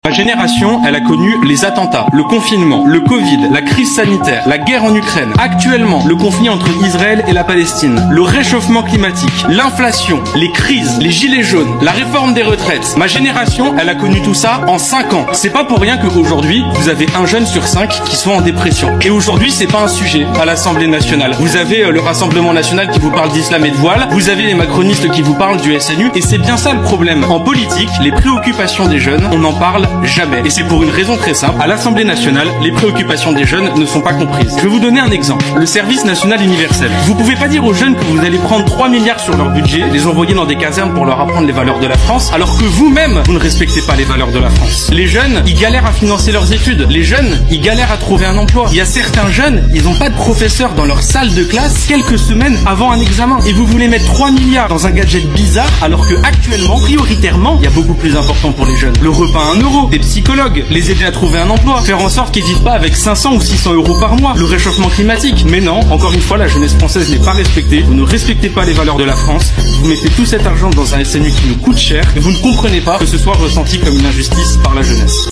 Ma génération, elle a connu les attentats, le confinement, le Covid, la crise sanitaire, la guerre en Ukraine, actuellement le conflit entre Israël et la Palestine, le réchauffement climatique, l'inflation, les crises, les gilets jaunes, la réforme des retraites. Ma génération, elle a connu tout ça en 5 ans. C'est pas pour rien qu'aujourd'hui, vous avez un jeune sur 5 qui soit en dépression. Et aujourd'hui, c'est pas un sujet à l'Assemblée nationale. Vous avez le Rassemblement national qui vous parle d'islam et de voile, vous avez les macronistes qui vous parlent du SNU, et c'est bien ça le problème. En politique, les préoccupations des jeunes, on en parle jamais. Et c'est pour une raison très simple. À l'Assemblée nationale, les préoccupations des jeunes ne sont pas comprises. Je vais vous donner un exemple. Le service national universel. Vous pouvez pas dire aux jeunes que vous allez prendre 3 milliards sur leur budget, les envoyer dans des casernes pour leur apprendre les valeurs de la France, alors que vous-même, vous ne respectez pas les valeurs de la France. Les jeunes, ils galèrent à financer leurs études. Les jeunes, ils galèrent à trouver un emploi. Il y a certains jeunes, ils n'ont pas de professeur dans leur salle de classe quelques semaines avant un examen. Et vous voulez mettre 3 milliards dans un gadget bizarre, alors que actuellement, prioritairement, il y a beaucoup plus important pour les jeunes. Le repas à 1 euro, des psychologues, les aider à trouver un emploi, faire en sorte qu'ils vivent pas avec 500 ou 600 euros par mois, le réchauffement climatique. Mais non, encore une fois, la jeunesse française n'est pas respectée, vous ne respectez pas les valeurs de la France, vous mettez tout cet argent dans un SNU qui nous coûte cher, et vous ne comprenez pas que ce soit ressenti comme une injustice par la jeunesse.